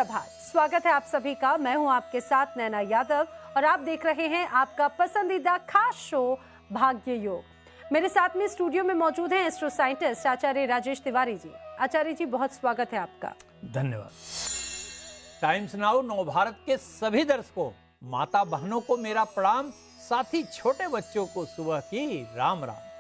सुप्रभात। स्वागत है आप सभी का। मैं हूं आपके साथ नैना यादव और आप देख रहे हैं आपका पसंदीदा खास शो भाग्य योग। मेरे साथ में स्टूडियो में मौजूद हैं एस्ट्रो साइंटिस्ट आचार्य राजेश तिवारी जी। आचार्य जी, बहुत स्वागत है आपका। धन्यवाद। टाइम्स नाउ नव भारत के सभी दर्शकों, माता बहनों को मेरा प्रणाम, साथ ही छोटे बच्चों को सुबह की राम राम।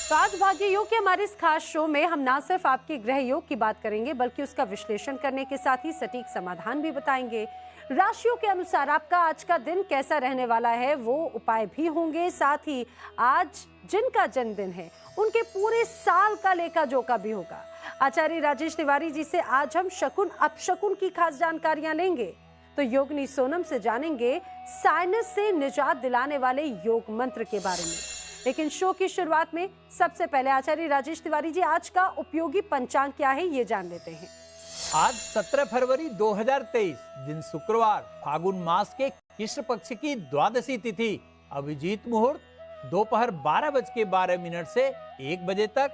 तो आज भाग्य योग के हमारे इस खास शो में हम ना सिर्फ आपके ग्रह योग की बात करेंगे बल्कि उसका विश्लेषण करने के साथ ही सटीक समाधान भी बताएंगे। राशियों के अनुसार आपका आज का दिन कैसा रहने वाला है वो उपाय भी होंगे। साथ ही आज जिनका जन्मदिन है उनके पूरे साल का लेखा जोखा भी होगा। आचार्य राजेश तिवारी जी से आज हम शकुन अपशकुन की खास जानकारियां लेंगे। तो योगिनी सोनम से जानेंगे साइनस से निजात दिलाने वाले योग मंत्र के बारे में। लेकिन शो की शुरुआत में सबसे पहले आचार्य राजेश तिवारी जी, आज का उपयोगी पंचांग क्या है ये जान लेते हैं। आज 17 फरवरी 2023 दिन शुक्रवार, फागुन मास के कृष्ण पक्ष की द्वादशी तिथि, अभिजीत मुहूर्त दोपहर 12:12 से 1 बजे तक।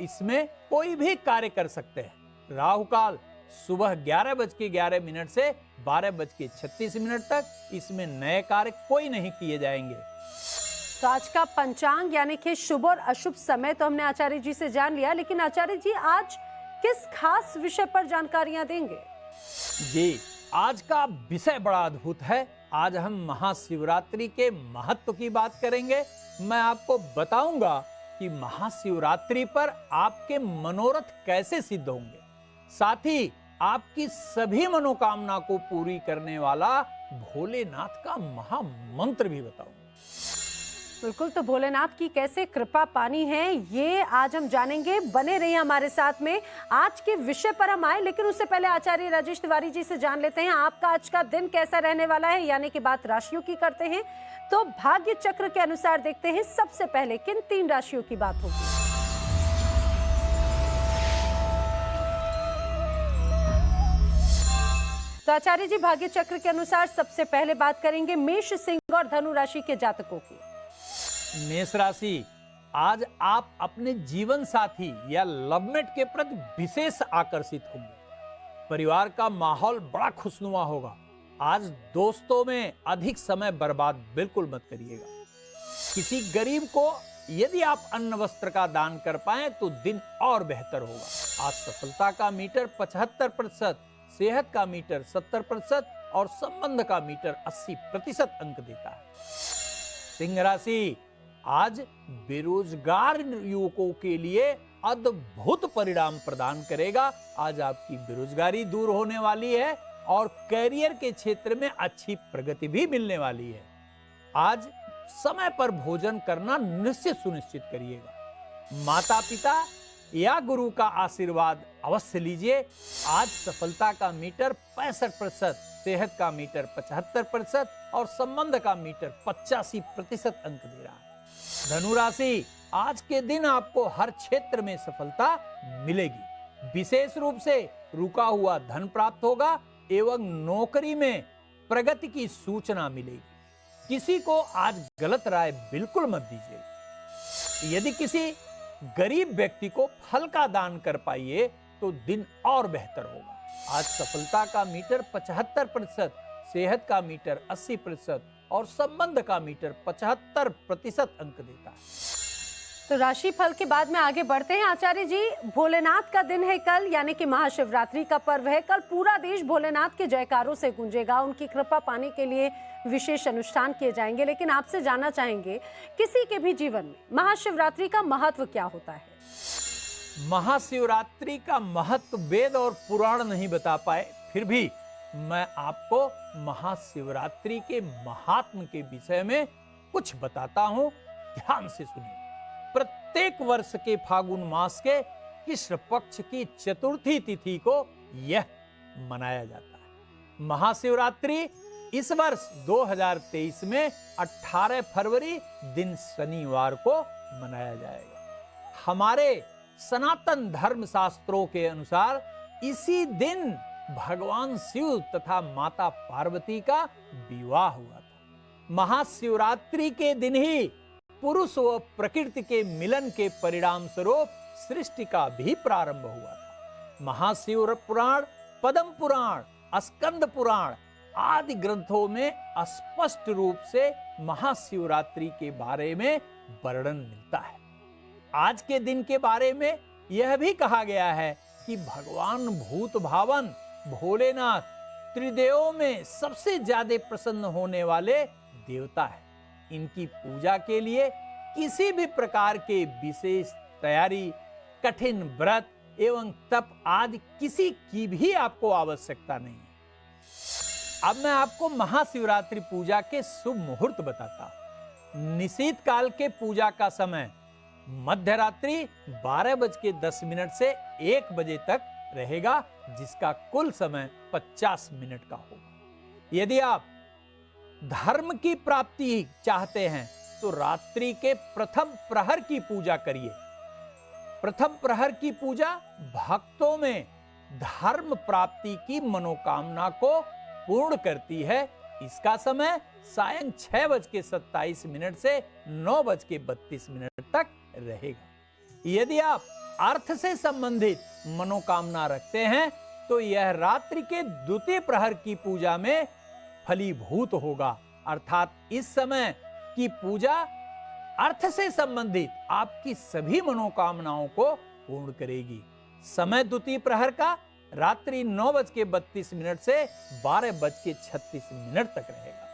इसमें कोई भी कार्य कर सकते हैं। राहु काल सुबह 11:11 से 12:36 तक। इसमें नए कार्य कोई नहीं किए जाएंगे। तो आज का पंचांग यानी कि शुभ और अशुभ समय तो हमने आचार्य जी से जान लिया, लेकिन आचार्य जी आज किस खास विषय पर जानकारियां देंगे? जी, आज का विषय बड़ा अद्भुत है। आज हम महाशिवरात्रि के महत्व की बात करेंगे। मैं आपको बताऊंगा कि महाशिवरात्रि पर आपके मनोरथ कैसे सिद्ध होंगे। साथ ही आपकी सभी मनोकामना को पूरी करने वाला भोलेनाथ का महामंत्र भी बताऊंगा। बिल्कुल, तो भोलेनाथ की कैसे कृपा पानी है ये आज हम जानेंगे। बने रहिए हमारे साथ में। आज के विषय पर हम आए, लेकिन उससे पहले आचार्य राजेश तिवारी जी से जान लेते हैं आपका आज का दिन कैसा रहने वाला है। यानी कि बात राशियों की करते हैं तो भाग्य चक्र के अनुसार देखते हैं सबसे पहले किन 3 राशियों की बात होगी। तो आचार्य जी, भाग्य चक्र के अनुसार सबसे पहले बात करेंगे मेष, सिंह और धनु राशि के जातकों की। मेष राशि, आज आप अपने जीवन साथी या लवमेट के प्रति विशेष आकर्षित होंगे। परिवार का माहौल बड़ा खुशनुमा होगा। आज दोस्तों में अधिक समय बर्बाद बिल्कुल मत करिएगा। किसी गरीब को यदि आप अन्न वस्त्र का दान कर पाए तो दिन और बेहतर होगा। आज सफलता का मीटर 75%, सेहत का मीटर 70% और संबंध का मीटर 80% अंक देता है। सिंह राशि, आज बेरोजगार युवकों के लिए अद्भुत परिणाम प्रदान करेगा। आज आपकी बेरोजगारी दूर होने वाली है और करियर के क्षेत्र में अच्छी प्रगति भी मिलने वाली है। आज समय पर भोजन करना निश्चित सुनिश्चित करिएगा। माता पिता या गुरु का आशीर्वाद अवश्य लीजिए। आज सफलता का मीटर 65%, सेहत का मीटर 75% और संबंध का मीटर 85% अंक दे रहा है। धनु राशि, आज के दिन आपको हर क्षेत्र में सफलता मिलेगी। विशेष रूप से रुका हुआ धन प्राप्त होगा एवं नौकरी में प्रगति की सूचना मिलेगी। किसी को आज गलत राय बिल्कुल मत दीजिए। यदि किसी गरीब व्यक्ति को फल का दान कर पाइए तो दिन और बेहतर होगा। आज सफलता का मीटर 75%, सेहत का मीटर 80% और संबंध का मीटर 75% अंक देता है। तो राशि फल के बाद में आगे बढ़ते हैं। आचार्य जी, भोलेनाथ का दिन है कल, यानी कि महाशिवरात्रि का पर्व है। कल पूरा देश भोलेनाथ के जयकारों से गूंजेगा। उनकी कृपा पाने के लिए विशेष अनुष्ठान किए जाएंगे। लेकिन आपसे जानना चाहेंगे, किसी के भी जीवन में महाशिवरात्रि का महत्व क्या होता है? महाशिवरात्रि का महत्व वेद और पुराण नहीं बता पाए, फिर भी मैं आपको महाशिवरात्रि के महात्म के विषय में कुछ बताता हूं। ध्यान से सुनिए। प्रत्येक वर्ष के फागुन मास के कृष्ण पक्ष की चतुर्थी तिथि को यह मनाया जाता है। महाशिवरात्रि इस वर्ष 2023 में 18 फरवरी दिन शनिवार को मनाया जाएगा। हमारे सनातन धर्म शास्त्रों के अनुसार इसी दिन भगवान शिव तथा माता पार्वती का विवाह हुआ था। महाशिवरात्रि के दिन ही पुरुष व प्रकृति के मिलन के परिणाम स्वरूप सृष्टि का भी प्रारंभ हुआ था। महाशिव पुराण पद्म पुराण, स्कंद पुराण आदि ग्रंथों में स्पष्ट रूप से महाशिवरात्रि के बारे में वर्णन मिलता है। आज के दिन के बारे में यह भी कहा गया है कि भगवान भूत भावन भोलेनाथ त्रिदेवों में सबसे ज्यादा प्रसन्न होने वाले देवता है। इनकी पूजा के लिए किसी भी प्रकार के विशेष तैयारी, कठिन व्रत एवं तप आदि किसी की भी आपको आवश्यकता नहीं है। अब मैं आपको महाशिवरात्रि पूजा के शुभ मुहूर्त बताता हूं। निशीत काल के पूजा का समय मध्य रात्रि 12:10 से 1 बजे तक रहेगा, जिसका कुल समय 50 मिनट का होगा। यदि आप धर्म की प्राप्ति चाहते हैं तो रात्रि के प्रथम प्रहर की पूजा करिए। प्रथम प्रहर की पूजा भक्तों में धर्म प्राप्ति की मनोकामना को पूर्ण करती है। इसका समय सायं 6:27 से 9:32 तक रहेगा। यदि आप अर्थ से संबंधित मनोकामना रखते हैं तो यह रात्रि के द्वितीय प्रहर की पूजा में फलीभूत होगा, अर्थात इस समय की पूजा अर्थ से संबंधित आपकी सभी मनोकामनाओं को पूर्ण करेगी। समय द्वितीय प्रहर का रात्रि 9:32 से 12:36 तक रहेगा।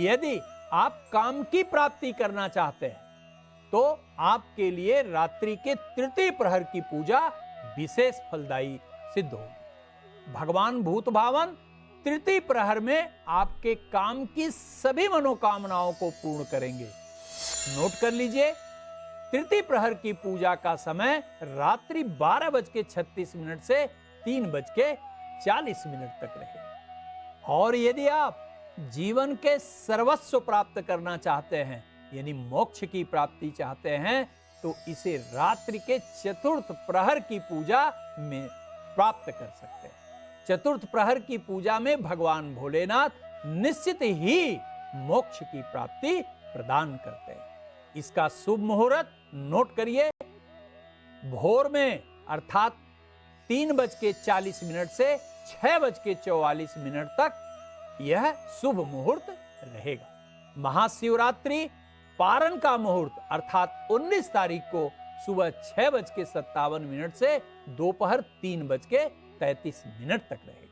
यदि आप काम की प्राप्ति करना चाहते हैं तो आपके लिए रात्रि के तृतीय प्रहर की पूजा विशेष फलदायी सिद्ध होगी। भगवान भूत भावन तृतीय प्रहर में आपके काम की सभी मनोकामनाओं को पूर्ण करेंगे। नोट कर लीजिए, तृतीय प्रहर की पूजा का समय रात्रि 12:36 से 3:40 तक रहेगा। और यदि आप जीवन के सर्वस्व प्राप्त करना चाहते हैं, यानी मोक्ष की प्राप्ति चाहते हैं, तो इसे रात्रि के चतुर्थ प्रहर की पूजा में प्राप्त कर सकते हैं। चतुर्थ प्रहर की पूजा में भगवान भोलेनाथ निश्चित ही मोक्ष की प्राप्ति प्रदान करते हैं। इसका शुभ मुहूर्त नोट करिए, भोर में अर्थात 3:40 से 6:44 तक यह शुभ मुहूर्त रहेगा। महाशिवरात्रि पारण का मुहूर्त अर्थात 19 तारीख को सुबह 6:57 से दोपहर 3:33 तक रहेगा।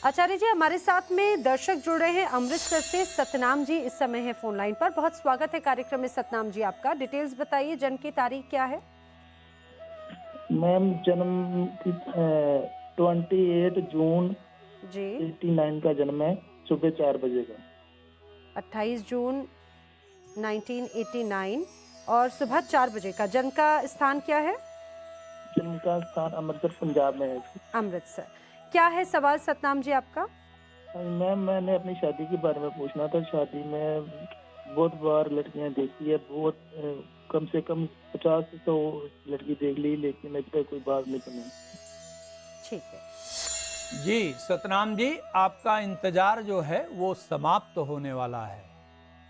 आचार्य जी, हमारे साथ में दर्शक जुड़ रहे हैं अमृतसर से। सतनाम जी इस समय है फोन लाइन पर। बहुत स्वागत है कार्यक्रम में सतनाम जी आपका। डिटेल्स बताइए, जन्म की तारीख क्या है? मैम जन्म की 28 जून जी 89 का जन्म है, सुबह 4 बजे का। 28 जून 1989 और सुबह 4 बजे का। जन्म का स्थान क्या है? जन्म का स्थान अमृतसर पंजाब में है। अमृतसर। क्या है सवाल सतनाम जी आपका? मैम मैंने अपनी शादी के बारे में पूछना था। शादी में बहुत बार लड़कियां देखी है, बहुत कम से कम 50 से 100 लड़की देख ली, लेकिन अभी तक कोई बात नहीं बनी। ठीक है जी सतनाम जी, आपका इंतजार जो है वो समाप्त होने वाला है।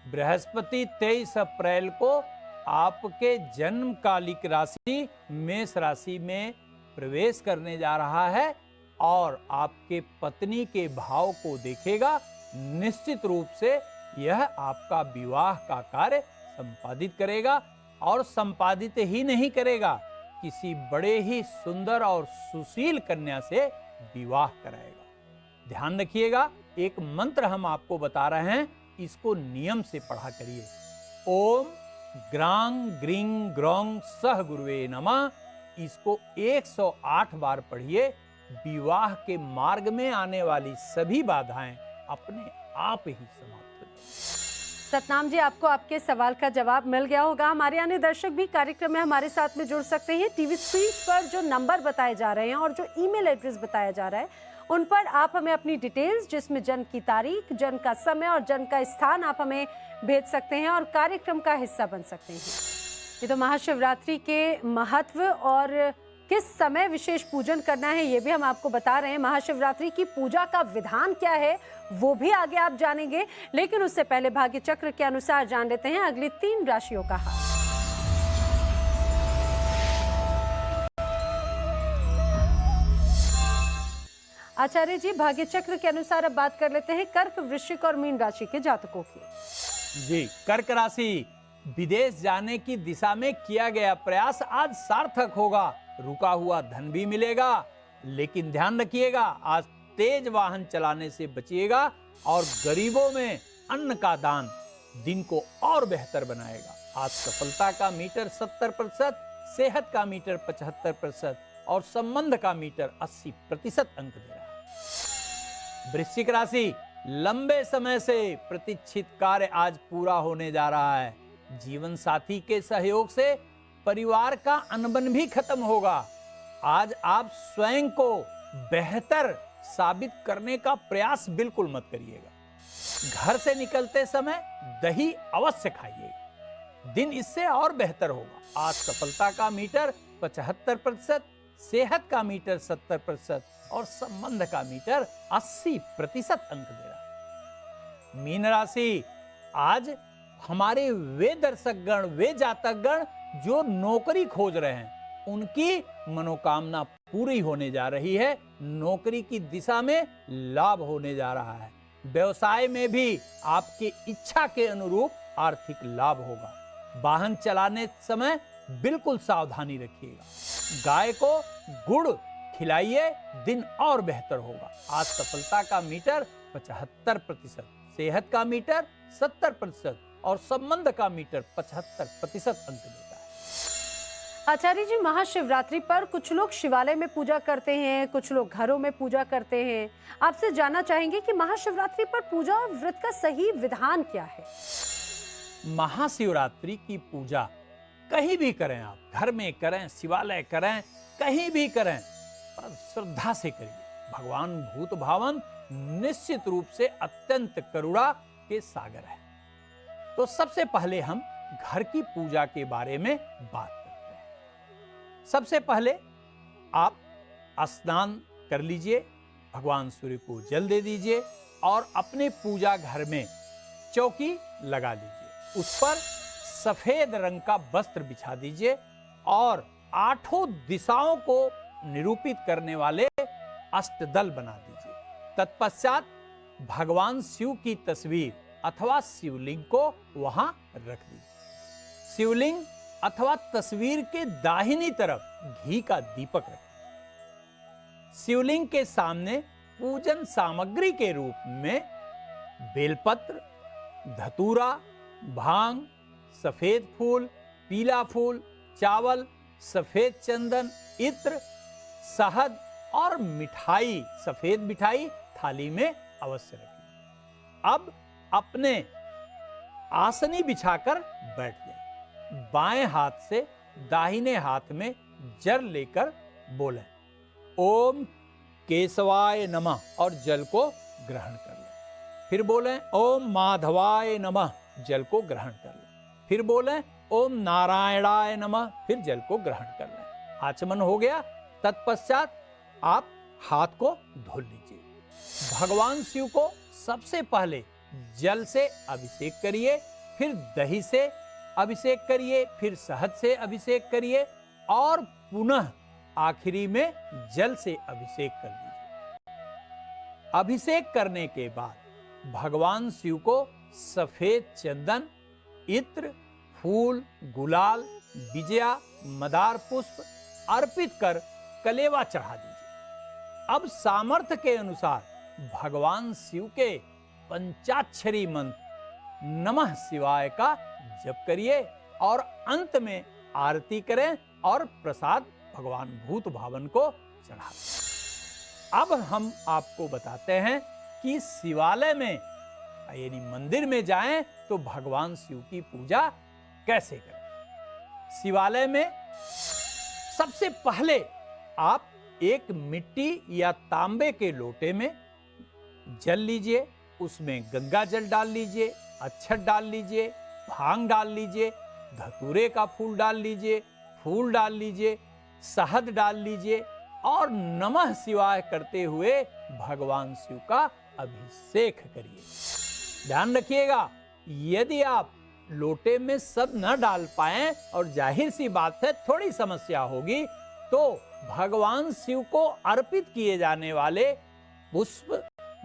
बृहस्पति 23 अप्रैल को आपके जन्म कालिक राशि मेष राशि में प्रवेश करने जा रहा है और आपके पत्नी के भाव को देखेगा। निश्चित रूप से यह आपका विवाह का कार्य संपादित करेगा, और संपादित ही नहीं करेगा, किसी बड़े ही सुंदर और सुशील कन्या से विवाह कराएगा। ध्यान रखिएगा, एक मंत्र हम आपको बता रहे हैं, इसको नियम से पढ़ा करिए। ओम ग्रांग ग्रींग ग्रोंग सह गुरुवे नमः। इसको 108 बार पढ़िए। विवाह के मार्ग में आने वाली सभी बाधाएं अपने आप ही समाप्त हो जाएंगी। सतनाम जी, आपको आपके सवाल का जवाब मिल गया होगा। हमारे अन्य दर्शक भी कार्यक्रम में हमारे साथ में जुड़ सकते हैं। टीवी स्क्रीन पर जो नंबर बताए जा रहे हैं और जो ईमेल एड्रेस बताया जा रहा है, उन पर आप हमें अपनी डिटेल्स, जिसमें जन्म की तारीख, जन्म का समय और जन्म का स्थान, आप हमें भेज सकते हैं और कार्यक्रम का हिस्सा बन सकते हैं। ये तो महाशिवरात्रि के महत्व और किस समय विशेष पूजन करना है ये भी हम आपको बता रहे हैं। महाशिवरात्रि की पूजा का विधान क्या है वो भी आगे आप जानेंगे, लेकिन उससे पहले भाग्य चक्र के अनुसार जान लेते हैं अगली 3 राशियों का हाल। आचार्य जी, भाग्य चक्र के अनुसार अब बात कर लेते हैं कर्क, वृश्चिक और मीन राशि के जातकों की। जी, कर्क राशि, विदेश जाने की दिशा में किया गया प्रयास आज सार्थक होगा। रुका हुआ धन भी मिलेगा, लेकिन ध्यान रखिएगा आज तेज वाहन चलाने से बचिएगा और गरीबों में अन्न का दान दिन को और बेहतर बनाएगा। आज सफलता का मीटर 70%, सेहत का मीटर 75% और संबंध का मीटर 80% अंक दे रहा है। वृश्चिक राशि, लंबे समय से प्रतीक्षित कार्य आज पूरा होने जा रहा है। जीवन साथी के सहयोग से परिवार का अनबन भी खत्म होगा। आज आप स्वयं को बेहतर साबित करने का प्रयास बिल्कुल मत करिएगा। घर से निकलते समय दही अवश्य खाइएगा, दिन इससे और बेहतर होगा। आज सफलता का मीटर 75%, सेहत का मीटर 70% और संबंध का मीटर 80% अंक दे रहा है। मीन राशि, आज हमारे वे दर्शकगण, वे जातकगण जो नौकरी खोज रहे हैं, उनकी मनोकामना पूरी होने जा रही है। नौकरी की दिशा में लाभ होने जा रहा है। व्यवसाय में भी आपकी इच्छा के अनुरूप आर्थिक लाभ होगा। वाहन चलाने समय बिल्कुल सावधानी रखिएगा। गाय को गुड़ खिलाइए, दिन और बेहतर होगा। आज सफलता का मीटर 75%, सेहत का मीटर 70% और संबंध का मीटर 75% अंक देता है। आचार्य जी, महाशिवरात्रि पर कुछ लोग शिवालय में पूजा करते हैं, कुछ लोग घरों में पूजा करते हैं। आपसे जानना चाहेंगे कि महाशिवरात्रि पर पूजा व्रत का सही विधान क्या है? महाशिवरात्रि की पूजा कहीं भी करें, आप घर में करें, शिवालय करें, कहीं भी करें, पर श्रद्धा से करिए। भगवान भूत भावन निश्चित रूप से अत्यंत करुणा के सागर है। तो सबसे पहले हम घर की पूजा के बारे में बात करते हैं। सबसे पहले आप स्नान कर लीजिए, भगवान सूर्य को जल दे दीजिए और अपने पूजा घर में चौकी लगा लीजिए। उस पर सफेद रंग का वस्त्र बिछा दीजिए और 8 दिशाओं को निरूपित करने वाले अष्टदल बना दीजिए। तत्पश्चात भगवान शिव की तस्वीर अथवा शिवलिंग को वहां रख दीजिए। शिवलिंग अथवा तस्वीर के दाहिनी तरफ घी का दीपक रखें। शिवलिंग के सामने पूजन सामग्री के रूप में बेलपत्र, धतूरा, भांग, सफेद फूल, पीला फूल, चावल, सफेद चंदन, इत्र, शहद और मिठाई, सफेद मिठाई थाली में अवश्य रखिए। अब अपने आसनी बिछाकर बैठ जाइए। बाएं हाथ से दाहिने हाथ में जल लेकर बोलें ओम केशवाय नमः और जल को ग्रहण कर लें। फिर बोलें ओम माधवाय नमः, जल को ग्रहण कर लें। फिर बोलें ओम नारायणाय नमः, फिर जल को ग्रहण कर लें। आचमन हो गया। तत्पश्चात आप हाथ को धो लीजिए। भगवान शिव को सबसे पहले जल से अभिषेक करिए, फिर दही से अभिषेक करिए, फिर शहद से अभिषेक करिए और पुनः आखिरी में जल से अभिषेक कर दीजिए। अभिषेक करने के बाद भगवान शिव को सफेद चंदन, इत्र, फूल, गुलाल, विजया, मदार पुष्प अर्पित कर कलेवा चढ़ा दीजिए। अब सामर्थ्य के अनुसार भगवान शिव के पंचाक्षरी मंत्र नमः शिवाय का जप करिए और अंत में आरती करें और प्रसाद भगवान भूत भावन को चढ़ा दें। अब हम आपको बताते हैं कि शिवालय में यानी मंदिर में जाएं तो भगवान शिव की पूजा कैसे करें। शिवालय में सबसे पहले आप एक मिट्टी या तांबे के लोटे में जल लीजिए, उसमें गंगा जल डाल लीजिए, अक्षत डाल लीजिए, भांग डाल लीजिए, धतूरे का फूल डाल लीजिए, फूल डाल लीजिए, शहद डाल लीजिए और नमः शिवाय करते हुए भगवान शिव का अभिषेक करिए। ध्यान रखिएगा, यदि आप लोटे में सब न डाल पाएं और जाहिर सी बात है थोड़ी समस्या होगी, तो भगवान शिव को अर्पित किए जाने वाले पुष्प,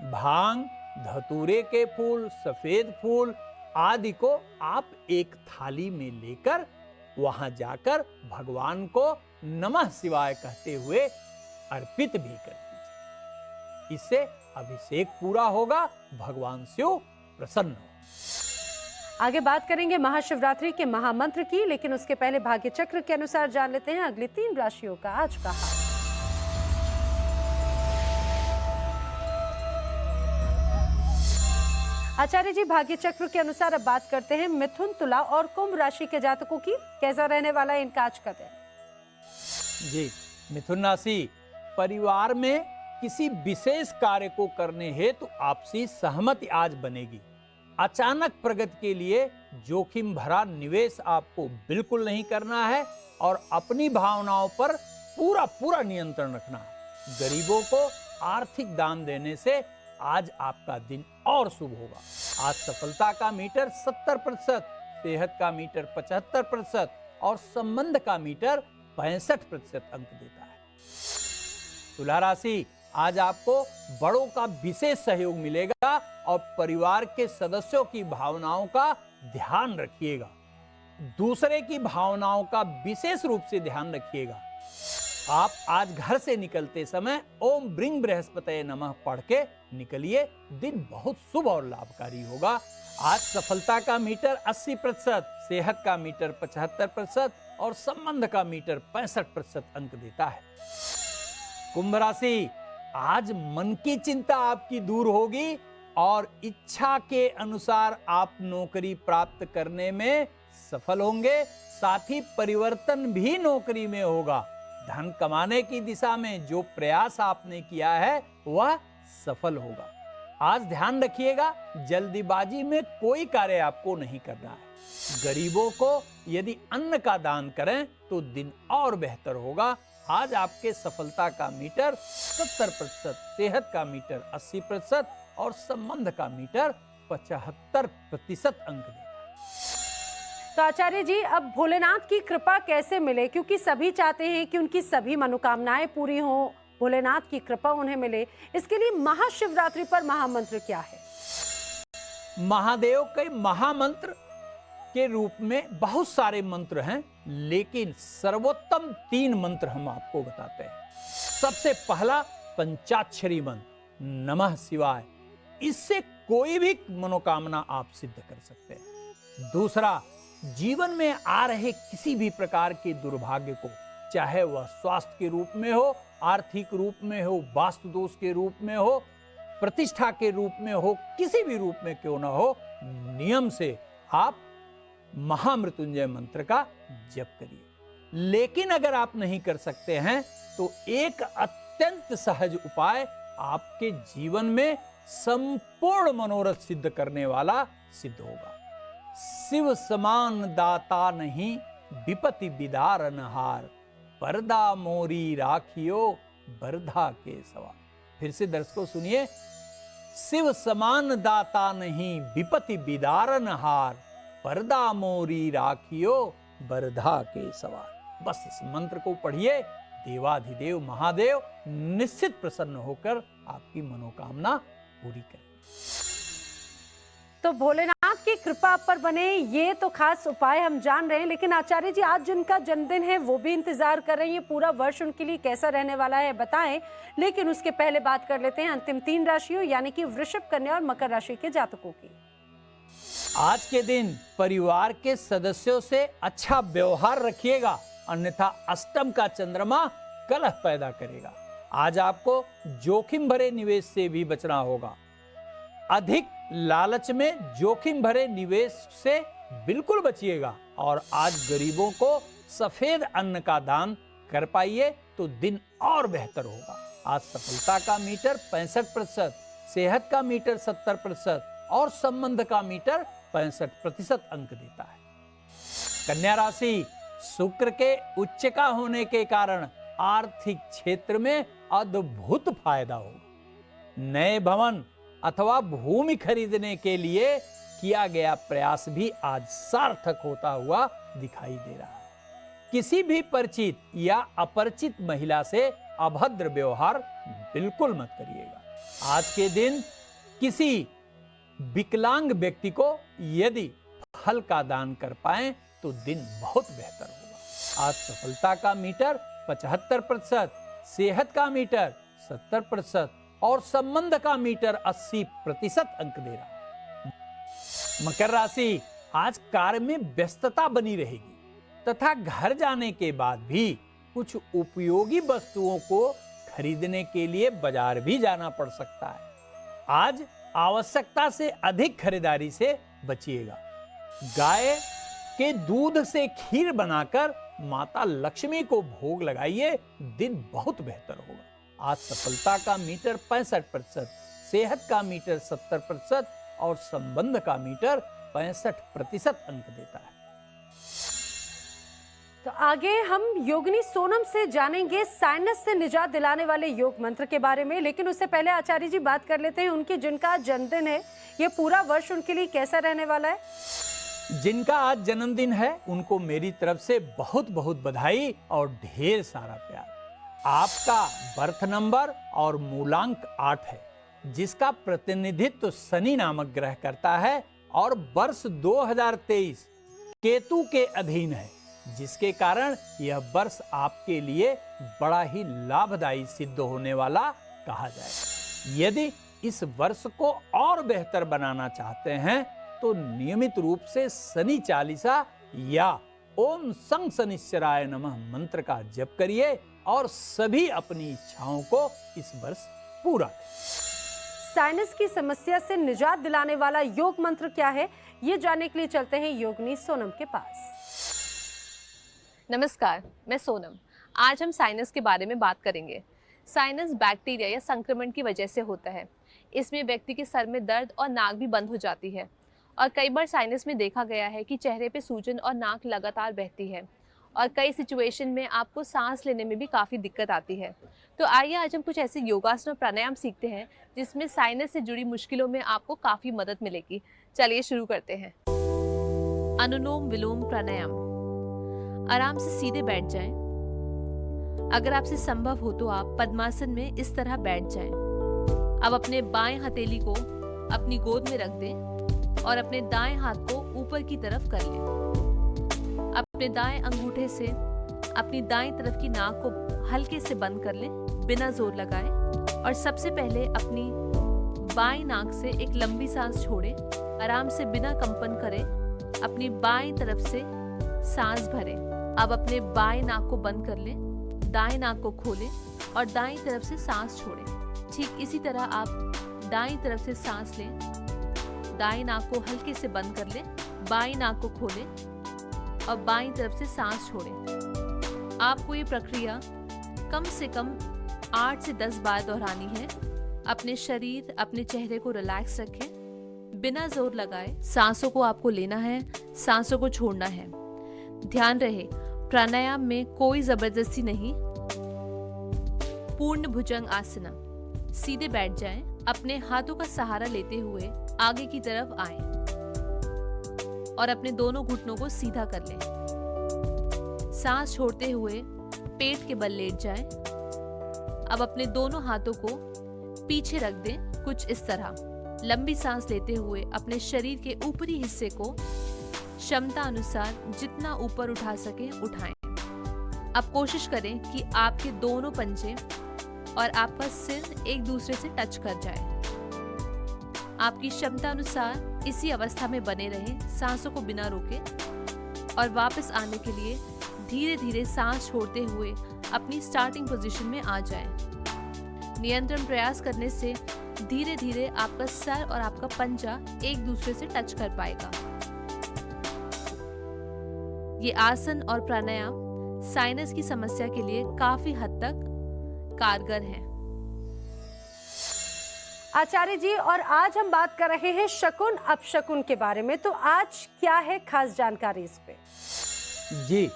भांग, धतूरे के फूल, सफेद फूल आदि को आप एक थाली में लेकर वहां जाकर भगवान को नमः शिवाय कहते हुए अर्पित भी कर दीजिए। इससे अभिषेक पूरा होगा, भगवान शिव प्रसन्न हो। आगे बात करेंगे महाशिवरात्रि के महामंत्र की, लेकिन उसके पहले भाग्य चक्र के अनुसार जान लेते हैं अगली 3 राशियों का आज का हाल। आचार्य जी, भाग्य चक्र के अनुसार अब बात करते हैं मिथुन, तुला और कुंभ राशि के जातकों की। कैसा रहने वाला है इनका आज का दिन? जी, मिथुन राशि, परिवार में किसी विशेष कार्य को करने हेतु आपसी सहमति आज बनेगी। अचानक प्रगति के लिए जोखिम भरा निवेश आपको बिल्कुल नहीं करना है और अपनी भावनाओं पर पूरा नियंत्रण रखना है। गरीबों को आर्थिक दान देने से आज आपका दिन और शुभ होगा। आज सफलता का मीटर 70%, सेहत का मीटर 75% और संबंध का मीटर 65% अंक देता है। तुला राशि, आज आपको बड़ों का विशेष सहयोग मिलेगा और परिवार के सदस्यों की भावनाओं का ध्यान रखिएगा। दूसरे की भावनाओं का विशेष रूप से ध्यान रखिएगा। आप आज घर से निकलते समय ओम ब्रिंग बृहस्पतये नमः पढ़ के निकलिए, दिन बहुत शुभ और लाभकारी होगा। आज सफलता का मीटर 80%, सेहत का मीटर 75% और संबंध का मीटर 65% अंक देता है। कुंभ राशि, आज मन की चिंता आपकी दूर होगी और इच्छा के अनुसार आप नौकरी प्राप्त करने में सफल होंगे। साथ ही परिवर्तन भी नौकरी में होगा। धन कमाने की दिशा में जो प्रयास आपने किया है वह सफल होगा। आज ध्यान रखिएगा, जल्दीबाजी में कोई कार्य आपको नहीं करना है। गरीबों को यदि अन्न का दान करें तो दिन और बेहतर होगा। आज आपके सफलता का मीटर 70%, सेहत का मीटर 80% और संबंध का मीटर 75% अंक देगा। तो आचार्य जी, अब भोलेनाथ की कृपा कैसे मिले, क्योंकि सभी चाहते हैं कि उनकी सभी मनोकामनाएं पूरी हों, भोलेनाथ की कृपा उन्हें मिले। इसके लिए महाशिवरात्रि पर महामंत्र क्या है? महादेव के महामंत्र के रूप में बहुत सारे मंत्र हैं, लेकिन सर्वोत्तम 3 मंत्र हम आपको बताते हैं। सबसे पहला पंचाक्षरी मंत्र नमः शिवाय, इससे कोई भी मनोकामना आप सिद्ध कर सकते हैं। दूसरा, जीवन में आ रहे किसी भी प्रकार के दुर्भाग्य को, चाहे वह स्वास्थ्य के रूप में हो, आर्थिक रूप में हो, वास्तु दोष के रूप में हो, प्रतिष्ठा के रूप में हो, किसी भी रूप में क्यों ना हो, नियम से आप महामृत्युंजय मंत्र का जप करिए। लेकिन अगर आप नहीं कर सकते हैं तो एक अत्यंत सहज उपाय आपके जीवन में संपूर्ण मनोरथ सिद्ध करने वाला सिद्ध होगा। शिव समान दाता नहीं, विपति बिदारन हार, पर्दा मोरी राखियो बरधा के सवार। फिर से दर्शकों सुनिए, शिव समान दाता नहीं, विपति बिदारन हार, पर्दा मोरी राखियो बरधा के सवार। बस इस मंत्र को पढ़िए, देवाधिदेव महादेव निश्चित प्रसन्न होकर आपकी मनोकामना पूरी करें। तो भोलेनाथ की कृपा आप पर बने, ये तो खास उपाय हम जान रहे हैं, लेकिन आचार्य जी, आज जिनका जन्मदिन है वो भी इंतजार कर रहे हैं। ये पूरा वर्ष उनके लिए कैसा रहने वाला है बताएं। लेकिन उसके पहले बात कर लेते हैं अंतिम 3 राशियों यानी कि वृषभ, कन्या और मकर राशि के जातकों की। आज के दिन परिवार के सदस्यों से अच्छा व्यवहार रखिएगा, अन्यथा अष्टम का चंद्रमा कलह पैदा करेगा। आज आपको जोखिम भरे निवेश से भी बचना होगा। अधिक लालच में जोखिम भरे निवेश से बिल्कुल बचिएगा और आज गरीबों को सफेद अन्न का दान कर पाइए तो दिन और बेहतर होगा। आज सफलता का मीटर 65%, सेहत का मीटर 70% और संबंध का मीटर 65% अंक देता है। कन्या राशि, शुक्र के उच्च का होने के कारण आर्थिक क्षेत्र में अद्भुत फायदा होगा। नए भवन अथवा भूमि खरीदने के लिए किया गया प्रयास भी आज सार्थक होता हुआ दिखाई दे रहा है। किसी भी परिचित या अपरिचित महिला से अभद्र व्यवहार बिल्कुल मत करिएगा। आज के दिन किसी विकलांग व्यक्ति को यदि फल का दान कर पाएं तो दिन बहुत बेहतर होगा। आज सफलता का मीटर 75%, सेहत का मीटर 70% और संबंध का मीटर 80% अंक दे रहा है। मकर राशि, आज कार्य में व्यस्तता बनी रहेगी तथा घर जाने के बाद भी कुछ उपयोगी वस्तुओं को खरीदने के लिए बाजार भी जाना पड़ सकता है। आज आवश्यकता से अधिक खरीदारी से बचिएगा। गाय के दूध से खीर बनाकर माता लक्ष्मी को भोग लगाइए, दिन बहुत बेहतर होगा। आज सफलता का मीटर 65%, सेहत का मीटर 70% और संबंध का मीटर 65% अंक देता है। तो आगे हम योगिनी सोनम से जानेंगे साइनस से निजात दिलाने वाले योग मंत्र के बारे में, लेकिन उससे पहले आचार्य जी बात कर लेते हैं उनकी जिनका जन्मदिन है, ये पूरा वर्ष उनके लिए कैसा रहने वाला है। जिनका आज जन्मदिन है उनको मेरी तरफ से बहुत बहुत बधाई और ढेर सारा प्यार। आपका बर्थ नंबर और मूलांक 8 है, जिसका प्रतिनिधित्व शनि नामक ग्रह करता है और वर्ष 2023 केतु के अधीन है, जिसके कारण यह वर्ष आपके लिए बड़ा ही लाभदायी सिद्ध होने वाला कहा जाए। यदि इस वर्ष को और बेहतर बनाना चाहते हैं तो नियमित रूप से शनि चालीसा या ओम सं शनिश्चराय नमः मंत्र का जप करिए और सभी अपनी इच्छाओं को इस वर्ष पूरा करें। साइनस की समस्या से निजात दिलाने वाला योग मंत्र क्या है, ये जानने के लिए चलते हैं योगिनी सोनम के पास। नमस्कार, मैं सोनम। आज हम साइनस के बारे में बात करेंगे। साइनस बैक्टीरिया या संक्रमण की वजह से होता है। इसमें व्यक्ति के सर में दर्द और नाक भी बंद हो जाती है और कई बार साइनस में देखा गया है कि चेहरे पे सूजन और नाक लगातार बहती है और कई सिचुएशन में आपको सांस लेने में भी काफ़ी दिक्कत आती है। तो आइए आज हम कुछ ऐसे योगासन और प्राणायाम सीखते हैं जिसमें साइनस से जुड़ी मुश्किलों में आपको काफ़ी मदद मिलेगी। चलिए शुरू करते हैं। अनुलोम विलोम प्राणायाम। आराम से सीधे बैठ जाएं। अगर आपसे संभव हो तो आप पद्मासन में इस तरह बैठ जाएं। अब अपने बाएं हथेली को अपनी गोद में रख दें और अपने दाएं हाथ को ऊपर की तरफ कर लें। अपने दाएं अंगूठे से अपनी दाएं तरफ की नाक को हल्के से बंद कर लें बिना जोर लगाए और सबसे पहले अपनी बाएं नाक से एक लंबी सांस छोड़ें। आराम से बिना कंपन करें अपनी बाएं तरफ से सांस भरें। अब अपने बाएं नाक को बंद कर लें, दाएं नाक को खोलें और दाएं तरफ से सांस छोड़ें। ठीक इसी तरह आप दाएं तरफ से सांस लें, दाएं नाक को हल्के से बंद कर लें, बाएं नाक को खोलें और बाएं तरफ से सांस छोड़ें। आपको ये प्रक्रिया कम से कम 8 से 10 बार दोहरानी है। अपने शरीर, अपने चेहरे को रिलैक्स रखें, बिना जोर लगाए। सांसों को आपको लेना है, सांसों को छोड़ना है। ध्यान रहे, प्राणायाम में कोई जबरदस्ती नहीं। पूर्ण भुजंग आसना। सीधे बैठ जाएं, अपने हाथों का सहारा लेते हुए आगे की तरफ आएं और अपने दोनों घुटनों को सीधा कर लें। सांस छोड़ते हुए पेट के बल लेट जाएं। अब अपने दोनों हाथों को पीछे रख दें, कुछ इस तरह। लंबी सांस लेते हुए अपने शरीर के ऊपरी हिस्से को क्षमता अनुसार जितना ऊपर उठा सके उठाएं। अब कोशिश करें कि आपके दोनों पंजे और आपका सिर एक दूसरे से टच कर जाए। आपकी क्षमता अनुसार इसी अवस्था में बने रहें, सांसों को बिना रोके और वापस आने के लिए धीरे धीरे सांस छोड़ते हुए अपनी स्टार्टिंग पोजीशन में आ जाएं। नियंत्रण प्रयास करने से धीरे धीरे आपका सर और आपका पंजा एक दूसरे से टच कर पाएगा। ये आसन और प्राणायाम साइनस की समस्या के लिए काफी हद तक कारगर है। आचार्य जी, और आज हम बात कर रहे हैं शकुन अपशकुन के बारे में, तो आज क्या है खास जानकारी इस पे? जी,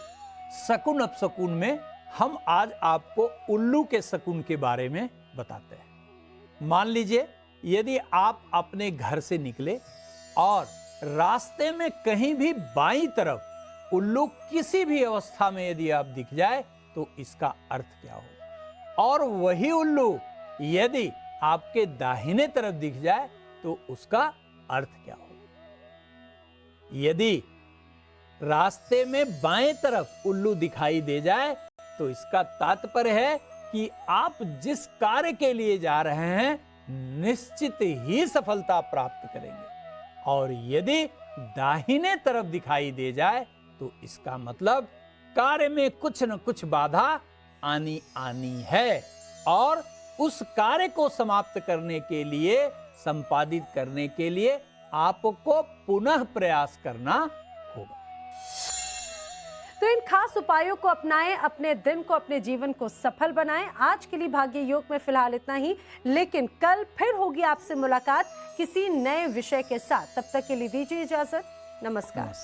शकुन अपशकुन में हम आज आपको उल्लू के शकुन के बारे में बताते हैं। मान लीजिए यदि आप अपने घर से निकले और रास्ते में कहीं भी बाईं तरफ उल्लू किसी भी अवस्था में यदि आप दिख जाए तो इसका अर्थ क्या हो। और वही उल्लू यदि आपके दाहिने तरफ दिख जाए तो उसका अर्थ क्या होगा। यदि रास्ते में बाएं तरफ उल्लू दिखाई दे जाए तो इसका तात्पर्य है कि आप जिस कार्य के लिए जा रहे हैं निश्चित ही सफलता प्राप्त करेंगे। और यदि दाहिने तरफ दिखाई दे जाए तो इसका मतलब कार्य में कुछ न कुछ बाधा आनी है और उस कार्य को समाप्त करने के लिए, संपादित करने के लिए आपको पुनः प्रयास करना होगा। तो इन खास उपायों को अपनाएं, अपने दिन को, अपने जीवन को सफल बनाएं। आज के लिए भाग्य योग में फिलहाल इतना ही, लेकिन कल फिर होगी आपसे मुलाकात किसी नए विषय के साथ। तब तक के लिए दीजिए इजाजत। नमस्कार।